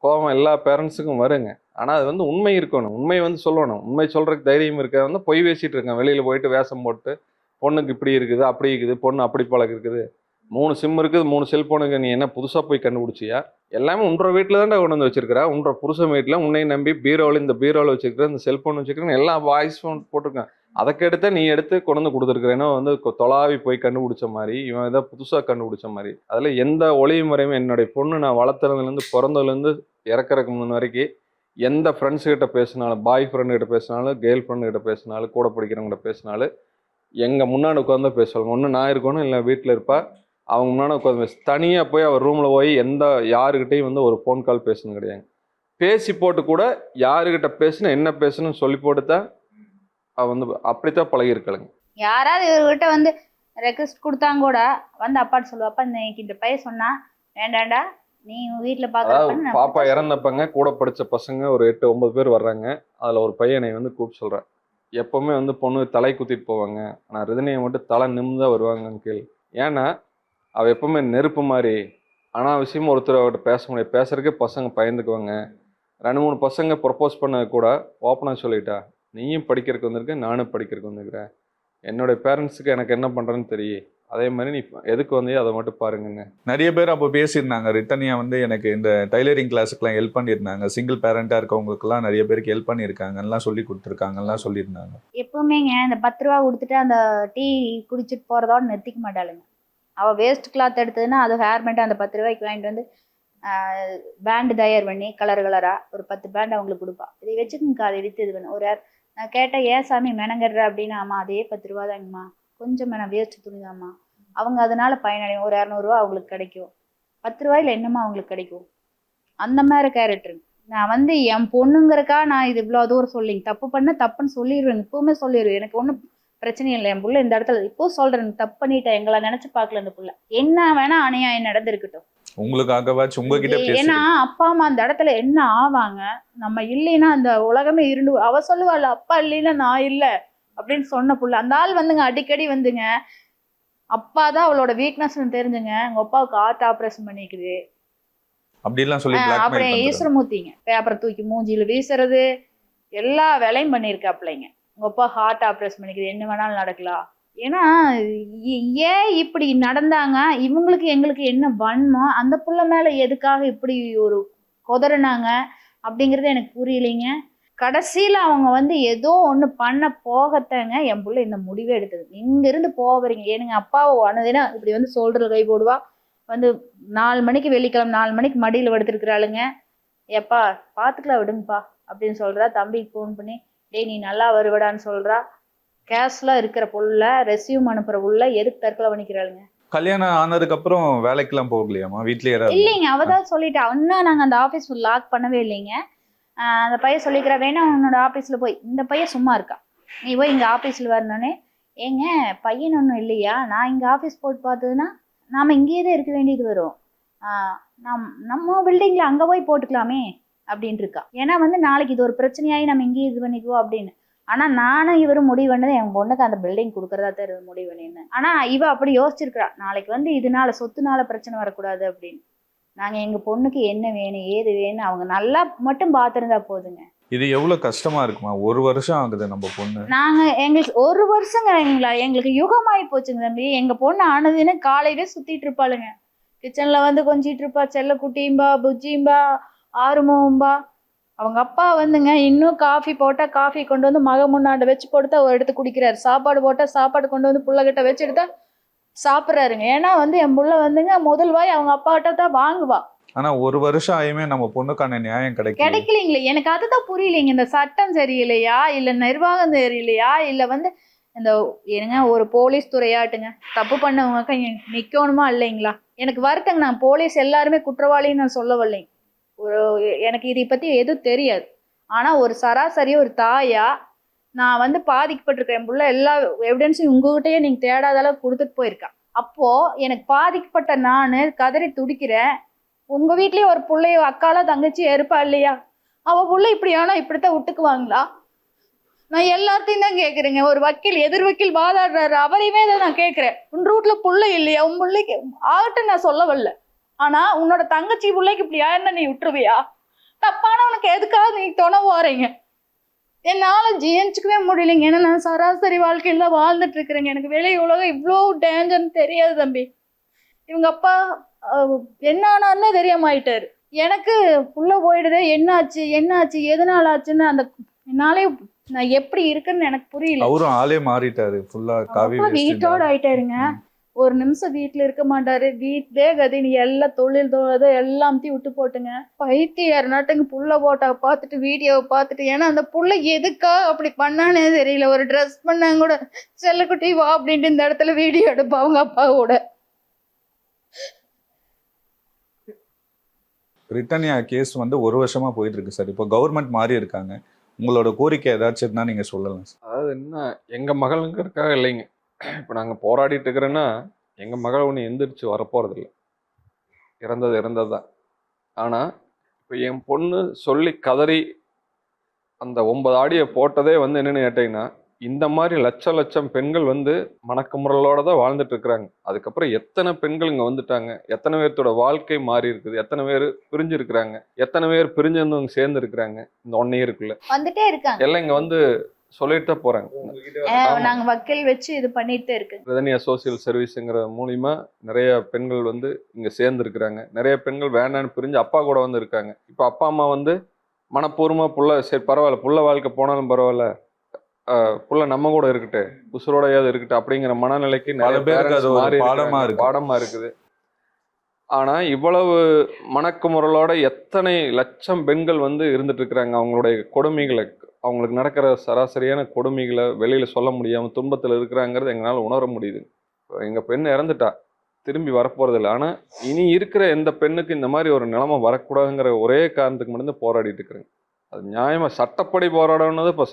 கோபம் எல்லா பேரண்ட்ஸுக்கும் வருங்க. ஆனால் அது வந்து உண்மை இருக்கணும், உண்மை வந்து சொல்லணும். உண்மை சொல்றதுக்கு தைரியம் இருக்க வந்து பொய் பேசிட்டு இருக்கேன். வெளியில் போயிட்டு வேஷம் போட்டு பொண்ணுக்கு இப்படி இருக்குது அப்படி இருக்குது, பொண்ணு அப்படி பழக்கம் இருக்குது, 3 சிம் இருக்குது, 3 செல்போனுக்கு நீ என்ன புதுசாக போய் கண்டுபிடிச்சியா? எல்லாமே உன்ற வீட்டில் தான்டா கொண்டு வந்து வச்சிருக்கிறா. உன்ற புருஷன் வீட்டில் உன்னை நம்பி பீரோவில் இந்த பீரோவில் வச்சுருக்கிற இந்த செல்போன் வச்சுருக்கிறேன், எல்லா வாய்ஸ் ஃபோன் போட்டிருக்கேன். அதுக்கடுத்த நீ எடுத்து கொண்டு வந்து கொடுத்துருக்குறேன்னா வந்து தொலாவி போய் கண்டுபிடிச்ச மாதிரி, இவன் ஏதாவது புதுசாக கண்டுபிடிச்ச மாதிரி. அதில் எந்த ஒளியும் முறையும் என்னுடைய பொண்ணு நான் வளர்த்துறதுலேருந்து பிறந்ததுலேருந்து இறக்குறதுக்கு முன்ன வரைக்கும் எந்த ஃப்ரெண்ட்ஸுக்கிட்ட பேசினாலும், பாய் ஃப்ரெண்டுக்கிட்ட பேசினாலும், கேர்ள் ஃப்ரெண்டுக்கிட்ட பேசினாலும், கூட படிக்கிறவங்ககிட்ட பேசினாலும் எங்கள் முன்னாடி உட்காந்து பேசுவாங்க. ஒன்று நான் இருக்கணும், இல்லை வீட்டில் இருப்பா, அவங்க முன்னாடி உட்காந்து பேச. தனியாக போய் அவர் ரூமில் போய் யாருக்கிட்டையும் வந்து ஒரு ஃபோன் கால் பேசணும் கிடையாது. பேசி போட்டு கூட யாருக்கிட்ட பேசணும் என்ன பேசணும்னு சொல்லி போட்டு தான் அவள் வந்து அப்படித்தான் பழகிருக்கலுங்க. யாராவது இவர்கிட்ட வந்து ரெக்வஸ்ட் கொடுத்தாங்க கூட வந்து அப்பாட்டு சொல்லுவாப்பா, இந்த பையன் சொன்னா வேண்டாண்டா நீ வீட்டில் பார்க்க. பாப்பா இறந்தப்பங்க கூட படித்த பசங்க ஒரு 8-9 பேர் வர்றாங்க. அதில் ஒரு பையனை வந்து கூப்பிட்டு சொல்கிறேன். எப்போவுமே வந்து பொண்ணு தலை குத்திட்டு போவாங்க, ஆனால் ரிதனையை மட்டும் தலை நிமிந்தா வருவாங்கன்னு கேள்வி. ஏன்னா அவள் எப்பவுமே நெருப்பு மாதிரி அனாவசியமாக ஒருத்தர் அவர்கிட்ட பேச முடியாது. பேசுறதுக்கே பசங்க பயந்துக்குவாங்க. 2-3 பசங்க ப்ரப்போஸ் பண்ண கூட ஓப்பனாக சொல்லிட்டா, நீயும் படிக்கிறதுக்கு வந்திருக்க, நானும் படிக்கிறதுக்கு வந்துருக்கிறேன், என்னுடைய பேரண்ட்ஸுக்கு எனக்கு என்ன பண்ணுறேன்னு தெரியும், அதே மாதிரி நீ எதுக்கு வந்தே அதை மட்டும் பாருங்க. நிறைய பேர் அப்போ பேசியிருந்தாங்க. ரித்தனியா வந்து எனக்கு இந்த டைலரிங் கிளாஸுக்குலாம் ஹெல்ப் பண்ணியிருந்தாங்க, சிங்கிள் பேரண்டாக இருக்கவங்களுக்குலாம் நிறைய பேருக்கு ஹெல்ப் பண்ணியிருக்காங்கலாம் சொல்லி கொடுத்துருக்காங்கலாம் சொல்லியிருந்தாங்க. எப்பவுமேங்க இந்த 10 ரூபா கொடுத்துட்டு அந்த டீ குடிச்சிட்டு போகிறதோட நிறுத்திக்க மாட்டாளுங்க. அவள் வேஸ்ட் கிளாத் எடுத்ததுன்னா அது ஹேர் பேண்ட் அந்த 10 ரூபாய்க்கு வாங்கிட்டு வந்து பேண்டு தயார் பண்ணி கலராக ஒரு 10 பேண்ட் அவங்களுக்கு கொடுப்பா. இதை வச்சுக்கோங்க, அதை எடுத்து இது பண்ண ஒரு நான் கேட்டேன், ஏன் சாமி மெனங்கடுற அப்படின்னா, ஆமாம் அதே 10 ரூபா தாங்கம்மா, கொஞ்சம் வேஸ்ட் துணிதாம்மா, அவங்க அதனால பயனடையும், ஒரு 200 ரூபா அவங்களுக்கு கிடைக்கும், 10 ரூபாயில் என்னம்மா அவங்களுக்கு கிடைக்கும், அந்த மாதிரி கேரக்டருங்க. நான் வந்து என் பொண்ணுங்கிறக்கா நான் இது இவ்வளோ தூரம் சொல்லிங்க, தப்பு பண்ண தப்புன்னு சொல்லிடுவேன், இப்போவுமே சொல்லிடுவேன், எனக்கு ஒன்றும் பிரச்சனை இல்லை. என் புள்ள இந்த இடத்துல இப்போ சொல்கிறேன், தப்பு பண்ணிட்டேன், எங்களை நினச்சி பார்க்கல, அந்த புள்ள என்ன வேணா அநியாயம் நடந்திருக்கட்டும் உங்களுக்காகவாச்சும் உங்ககிட்ட. ஏன்னா அப்பா அம்மா அந்த இடத்துல என்ன ஆவாங்க, நம்ம இல்லைன்னா அந்த உலகமே இருண்டு. அவ சொல்லுவாள், அப்பா இல்லைன்னா நான் இல்லை, அப்படின்னு சொன்ன புள்ள. அந்த ஆள் வந்துங்க அடிக்கடி வந்துங்க, அப்பா தான் அவளோட வீக்னஸ்ன்னு தெரிஞ்சுங்க உங்க அப்பாவுக்கு ஹார்ட் ஆப்ரேஷன் பண்ணிக்குது அப்படிலாம் சொல்லி அப்புறம் பிளாக்மெயில் பண்றாங்க. ஈஸ்வரமூர்த்திங்க பேப்பரை தூக்கி மூஞ்சியில வீசுறது எல்லா வேலையும் பண்ணியிருக்காப்லைங்க. உங்க அப்பா ஹார்ட் ஆப்ரேஷன் பண்ணிக்குது, என்ன வேணாலும் நடக்கலாம். ஏன்னா ஏன் இப்படி நடந்தாங்க, இவங்களுக்கு எங்களுக்கு என்ன வன்மம், அந்த புள்ள மேல எதுக்காக இப்படி ஒரு கொதறினாங்க அப்படிங்கிறது எனக்கு புரியலைங்க. கடைசியில் அவங்க வந்து ஏதோ ஒன்று பண்ண போகத்தங்க என் புள்ள இந்த முடிவே எடுத்தது. இங்கேருந்து போகிறீங்க ஏனுங்க அப்பாவை ஆனதுன்னா இப்படி வந்து சோல்டரில் கை போடுவா, வந்து 4 மணிக்கு வெள்ளிக்கிழமை 4 மணிக்கு மடியில் படுத்துருக்குறாளுங்க. எப்பா பார்த்துக்கலாம் விடுங்கப்பா அப்படின்னு சொல்கிறா. தம்பிக்கு ஃபோன் பண்ணி டேய் நீ நல்லா வருவடான்னு சொல்கிறா. கேஷ்லாம் இருக்கிற புள்ள, ரெஸ்யூம் அனுப்புகிற புள்ள எதுக்கு தற்கொலை பண்ணிக்கிறாளுங்க. கல்யாணம் ஆனதுக்கு அப்புறம் வேலைக்கெல்லாம் போகலையாமா? வீட்லயே இருந்தா? இல்லைங்க, அவ தான் சொல்லிட்டா. இன்னும் நாங்கள் அந்த ஆஃபீஸ் லாக் பண்ணவே இல்லைங்க. அந்த பையன் சொல்லிக்கிறா வேணா உன்னோட ஆஃபீஸில் போய், இந்த பையன் சும்மா இருக்கா, நீ போய் இங்கே ஆஃபீஸில் வரணுன்னே. ஏங்க பையன் ஒன்றும் இல்லையா, நான் இங்கே ஆஃபீஸ் போட்டு பார்த்ததுன்னா நாம் இங்கேயே தான் இருக்க வேண்டியது வரும், நம்ம பில்டிங்கில் அங்கே போய் போட்டுக்கலாமே அப்படின்ட்டு இருக்கா. ஏன்னா வந்து நாளைக்கு இது ஒரு பிரச்சனையாகி நம்ம இங்கேயே இது பண்ணிக்குவோம் அப்படின்னு. ஆனால் நானும் இவரும் முடிவு பண்ணது என் பொண்ணுக்கு அந்த பில்டிங் கொடுக்குறதா தான் முடிவு பண்ணியிருந்தேன். ஆனால் இவ அப்படி யோசிச்சிருக்கிறா, நாளைக்கு வந்து இதனால சொத்துனால பிரச்சனை வரக்கூடாது அப்படின்னு. நாங்கள் எங்கள் பொண்ணுக்கு என்ன வேணும் ஏது வேணும் அவங்க நல்லா மட்டும் பார்த்துருந்தா போதுங்க. இது எவ்வளவு கஷ்டமா இருக்குமா? 1 வருஷம் ஆகுது நம்ம பொண்ணு. எங்களுக்கு 1 வருஷங்கிறீங்களா, எங்களுக்கு யுகமாயி போச்சுங்க தம்பி. எங்கள் பொண்ணு ஆனதுன்னு காலையிலே சுற்றிட்டு இருப்பாளுங்க, கிச்சனில் வந்து கொஞ்சிட்டு இருப்பா, செல்ல குட்டியும்பா புஜ்ஜியும்பா ஆறுமும்பா. அவங்க அப்பா வந்துங்க இன்னும் காஃபி போட்டால் காஃபி கொண்டு வந்து மக முன்னாண்ட வச்சு போட்டு ஒரு எடுத்து குடிக்கிறாரு, சாப்பாடு போட்டால் சாப்பாடு கொண்டு வந்து புள்ளகிட்ட வச்சு எடுத்தா சாப்பிட்றாருங்க. ஏன்னா வந்து என் புள்ள வந்துங்க முதல் வாய் அவங்க அப்பாட்ட தான் வாங்குவா. ஆனா 1 வருஷம் ஆயுமே நம்ம பொண்ணுக்கான நியாயம் கிடைக்கலீங்களே. எனக்கு அதுதான் புரியலைங்க, இந்த சட்டம் சரியில்லையா இல்லை நிர்வாகம் சரியில்லையா இல்லை வந்து இந்த என்னங்க ஒரு போலீஸ் துறையாட்டுங்க தப்பு பண்ணவங்க நிற்கணுமா இல்லைங்களா. எனக்கு வருத்தங்க, நான் போலீஸ் எல்லாருமே குற்றவாளின்னு நான் சொல்ல வரலைங்க. எனக்கு இதை பற்றி எதுவும் தெரியாது. ஆனால் ஒரு சராசரி ஒரு தாயா நான் வந்து பாதிக்கப்பட்டிருக்கேன், என் புள்ள எல்லா எவிடன்ஸும் உங்ககிட்டயே நீங்கள் தேடாத அளவுக்கு கொடுத்துட்டு போயிருக்கேன். அப்போது எனக்கு பாதிக்கப்பட்ட நான் கதறி துடிக்கிறேன். உங்கள் வீட்லேயே ஒரு பிள்ளைய அக்கால தங்கச்சி இருப்பா இல்லையா, அவள் புள்ள இப்படியானா இப்படித்தான் விட்டுக்குவாங்களா? நான் எல்லாத்தையும் தான் கேட்குறேங்க. ஒரு வக்கீல் எதிர் வக்கீல் வாதாடுறாரு, அவரையுமே தான் நான் கேட்குறேன். உன் ரூட்டில் பிள்ளை இல்லையா, உன் பிள்ளைக்கு ஆகட்டும் நான் சொல்ல வரல. ஆனால் உன்னோட தங்கச்சி பிள்ளைக்கு இப்படி ஆயிருந்தா நீ விட்டுருவியா? தப்பானவனுக்கு எதுக்காக நீ துணை போகிறீங்க? என்னால் ஜீனிச்சுக்கவே முடியலைங்க. ஏன்னா நான் சராசரி வாழ்க்கையில் தான் வாழ்ந்துட்டு இருக்கிறேங்க. எனக்கு வெளி உலகம் இவ்வளோ டேஞ்சர்னு தெரியாது தம்பி. இவங்க அப்பா என்ன ஆனார்னே தெரியாம ஆயிட்டாரு. எனக்கு புள்ள போயிடுது, என்னாச்சு எதனால ஆச்சுன்னு அந்த என்னாலே நான் எப்படி இருக்குன்னு எனக்கு புரியல. அவரும் ஆளே மாறிட்டாரு, ஃபுல்லா காவி வீட்டோட ஆயிட்டாருங்க. ஒரு நிமிஷம் வீட்டில் இருக்க மாட்டாரு, வீட்டிலே கதின்னு எல்லா தொழில் எல்லாத்தையும் விட்டு போட்டுங்க. பைத்தியார் நாட்டுங்க புள்ள போட்டா பார்த்துட்டு வீடியோவை பார்த்துட்டு. ஏன்னா அந்த புள்ள எதுக்கா அப்படி பண்ணானே தெரியல. ஒரு ட்ரெஸ் பண்ணாங்க கூட செல்லக்குட்டி வா அப்படின்ட்டு இந்த இடத்துல வீடியோ எடுப்பா அவங்க அப்பாவோட. பிரிட்டானியா கேஸ் வந்து 1 வருஷமா போயிட்டு இருக்கு சார். இப்போ கவர்மெண்ட் மாறி இருக்காங்க, உங்களோட கோரிக்கை ஏதாச்சும் இருந்தா நீங்க சொல்லலாம் சார். அதாவது என்ன, எங்கள் மகளுங்கிறதுக்காக இல்லைங்க. இப்போ நாங்கள் போராடிட்டு இருக்கிறோன்னா எங்கள் மகள் ஒன்று எந்திரிச்சு வரப்போகிறதில்ல, இறந்தது தான். ஆனால் இப்போ என் பொண்ணு சொல்லி கதறி அந்த 9 ஆடியை போட்டதே வந்து என்னென்னு கேட்டிங்கன்னா, இந்த மாதிரி லட்சம் பெண்கள் வந்து மணக்குமுறலோட தான் வாழ்ந்துட்டு இருக்கிறாங்க. அதுக்கப்புறம் எத்தனை பெண்கள் இங்கே வந்துட்டாங்க, எத்தனை பேர்த்தோட வாழ்க்கை மாறி இருக்குது, எத்தனை பேர் பிரிஞ்சு இருக்கிறாங்க, எத்தனை பேர் பிரிஞ்சிருந்தவங்க சேர்ந்து இருக்கிறாங்க இந்த 1 இயருக்குள்ள வந்துட்டே இருக்காங்க. எல்லாம் இங்கே வந்து சொல்லிட்டு தான் போகிறாங்க. நாங்க வக்கீல் வச்சு இது பண்ணிட்டு இருக்கு. பிரதனியா சோசியல் சர்வீஸுங்கிற மூலிமா நிறைய பெண்கள் வந்து இங்கே சேர்ந்து இருக்கிறாங்க. நிறைய பெண்கள் வேண்டான்னு பிரிஞ்சு அப்பா கூட வந்து இருக்காங்க. இப்போ அப்பா அம்மா வந்து மனப்பூர்வமாக புள்ள சரி பரவாயில்ல, புள்ள வாழ்க்கை போனாலும் பரவாயில்ல, புள்ள நம்ம கூட இருக்கட்டு, உசுரோடையாவது இருக்கட்டு அப்படிங்கிற மனநிலைக்கு நிறைய பேருக்கு அது ஒரு பாடமா இருக்குது. ஆனா இவ்வளவு மணக்குமுறலோட எத்தனை லட்சம் பெண்கள் வந்து இருந்துட்டு இருக்கிறாங்க. அவங்களுடைய கொடுமைகளை, அவங்களுக்கு நடக்கிற சராசரியான கொடுமைகளை வெளியில சொல்ல முடியாம துன்பத்தில் இருக்கிறாங்கிறது எங்களால் உணர முடியுது. எங்க பெண் இறந்துட்டா, திரும்பி வரப்போறதில்லை. ஆனா இனி இருக்கிற எந்த பெண்ணுக்கு இந்த மாதிரி ஒரு நிலைமை வரக்கூடாதுங்கிற ஒரே காரணத்துக்கு மட்டும்தான் போராடிட்டு இருக்கிறேங்க. அது நியாயமா சட்டப்படி போராடணும்னது இப்போ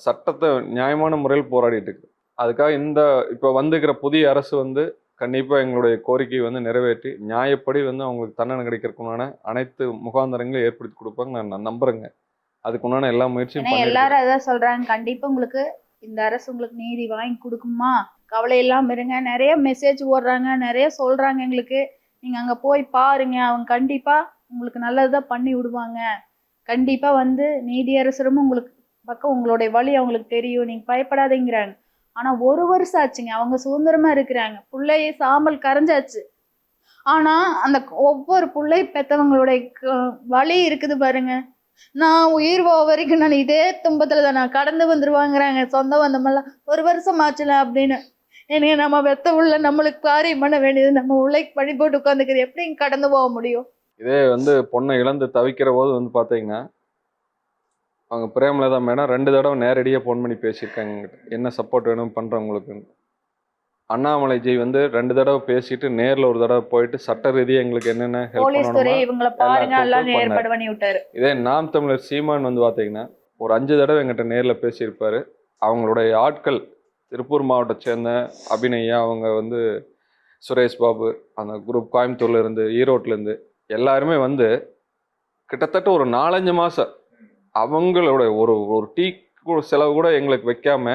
சட்டத்தை நியாயமான முறையில் போராடிட்டு இருக்கு. அதுக்காக இப்போ வந்துக்கிற புதிய அரசு வந்து கண்டிப்பாக எங்களுடைய கோரிக்கையை வந்து நிறைவேற்றி நியாயப்படி வந்து அவங்களுக்கு தண்டனை கிடைக்கிறதுக்குண்டான அனைத்து முகாந்தரங்களையும் ஏற்படுத்தி கொடுப்பாங்க நான் நம்புறேங்க. அதுக்குண்டான எல்லா முயற்சியும் எல்லாரும் அதான் சொல்றாங்க. கண்டிப்பா உங்களுக்கு இந்த அரசு உங்களுக்கு நீதி வாங்கி கொடுக்குமா, கவலை இல்லாமல் இருங்க. நிறைய மெசேஜ் ஓடுறாங்க, நிறைய சொல்கிறாங்க எங்களுக்கு. நீங்கள் அங்கே போய் பாருங்க, அவங்க கண்டிப்பாக உங்களுக்கு நல்லதுதான் பண்ணி விடுவாங்க. கண்டிப்பாக வந்து நீதியரசரும் உங்களுக்கு பக்கம் உங்களுடைய வழி அவங்களுக்கு தெரியும், நீங்கள் பயப்படாதேங்கிறாங்க. ஆனால் 1 வருஷம் ஆச்சுங்க, அவங்க சுதந்திரமாக இருக்கிறாங்க. பிள்ளைய சாம்பல் கரைஞ்சாச்சு. ஆனால் அந்த ஒவ்வொரு பிள்ளை பெற்றவங்களுடைய வழி இருக்குது பாருங்க. நான் உயிர் போக வரைக்கும் நான் இதே துன்பத்தில் தான் நான் கடந்து வந்துருவாங்கிறாங்க சொந்த பந்தமெல்லாம். 1 வருஷம் ஆச்சுல அப்படின்னு. எனக்கு நம்ம வெத்த உள்ள நம்மளுக்கு காரியம் பண்ண வேண்டியது, நம்ம உள்ளைக்கு பழி போட்டு உட்காந்துக்குது, எப்படி கடந்து போக முடியும்? இதே வந்து பொண்ணை இழந்து தவிக்கிற போது வந்து பார்த்தீங்கன்னா அவங்க பிரேமலதா மேடம் 2 தடவை நேரடியாக ஃபோன் பண்ணி பேசியிருக்காங்க என்கிட்ட. என்ன சப்போர்ட் வேணும் பண்ணுறவங்களுக்கு. அண்ணாமலைஜி வந்து 2 தடவை பேசிட்டு நேரில் ஒரு தடவை போயிட்டு சட்ட ரீதியாக எங்களுக்கு என்னென்ன ஹெல்ப் போலீஸ் துறை பண்ணணுமோ இவங்களை பாருங்க எல்லாம் எல்லாத்துக்கும் ஏற்பாடு பண்ணி விட்டாரு. இதே நாம் தமிழர் சீமான் வந்து பார்த்தீங்கன்னா ஒரு 5 தடவை எங்கிட்ட நேரில் பேசியிருப்பாரு. அவங்களுடைய ஆட்கள் திருப்பூர் மாவட்டத்தை சேர்ந்த அபிநயா, அவங்க வந்து சுரேஷ் பாபு, அந்த குரூப் கோயம்புத்தூர்ல இருந்து, ஈரோட்லேருந்து எல்லாருமே வந்து கிட்டத்தட்ட ஒரு 4-5 மாதம் அவங்களோட ஒரு டீ செலவு கூட எங்களுக்கு வைக்காம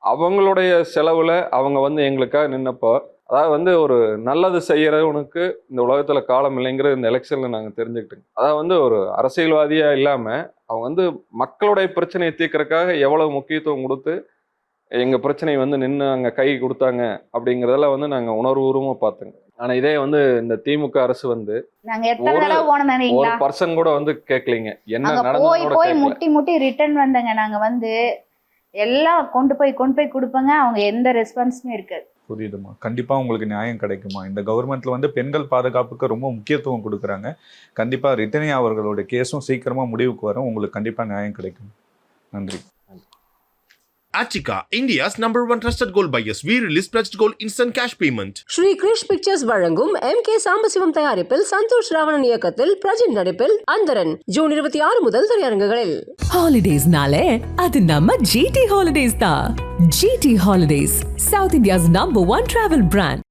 அவங்களுடைய செலவில் அவங்க வந்து எங்களுக்காக நின்னப்போ, அதாவது வந்து ஒரு நல்லது செய்கிறவனுக்கு இந்த உலகத்தில் காலம் இல்லைங்கிற இந்த எலெக்ஷனில் நாங்கள் தெரிஞ்சுக்கிட்டோங்க. அதாவது வந்து ஒரு அரசியல்வாதியாக இல்லாமல் அவங்க வந்து மக்களுடைய பிரச்சனையை தீர்க்கறதுக்காக எவ்வளவு முக்கியத்துவம் கொடுத்து எங்கள் பிரச்சனை வந்து நின்று அங்கே கை கொடுத்தாங்க அப்படிங்கிறதெல்லாம் வந்து நாங்கள் உணர்வுபூர்வமாக பார்த்தோங்க. ஆனால் இதே வந்து இந்த திமுக அரசு வந்து நாங்க எத்தனை தடவை போனோம் ஒரு நினைங்களா? பர்சன் கூட வந்து கேட்கலீங்க, என்ன அங்க நடந்தது போய் கூட போய் கேட்கல. முட்டி முட்டி ரிட்டர்ன் வந்தங்க. நாங்க வந்து எல்லாம் கொண்டு போய் கொடுப்பங்க, அவங்க எந்த ரெஸ்பான்ஸுமே இருக்காது. புரியுதுமா. கண்டிப்பா உங்களுக்கு நியாயம் கிடைக்குமா? இந்த கவர்மெண்ட்ல வந்து பெண்கள் பாதுகாப்புக்கு ரொம்ப முக்கியத்துவம் கொடுக்குறாங்க. கண்டிப்பா ரிட்டனி அவர்களுடைய கேஸும் சீக்கிரமா முடிவுக்கு வரும். உங்களுக்கு கண்டிப்பா நியாயம் கிடைக்கும். நன்றி. Achika, India's #1 trusted gold buyers. We release pledged gold instant cash payment. Shri Krish pictures வழங்கும் MK சாம்பசிவம் தயாரிப்பில் சந்தோஷ் ராவணன் இயக்கத்தில் பிரஜின் நடிப்பில் அந்தரன் ஜூன் 26 முதல் திரையரங்குகளில். ஹாலிடேஸ்னாலே அது நம்ம GT ஹாலிடேஸ் தான். GT holidays, South India's #1 travel brand.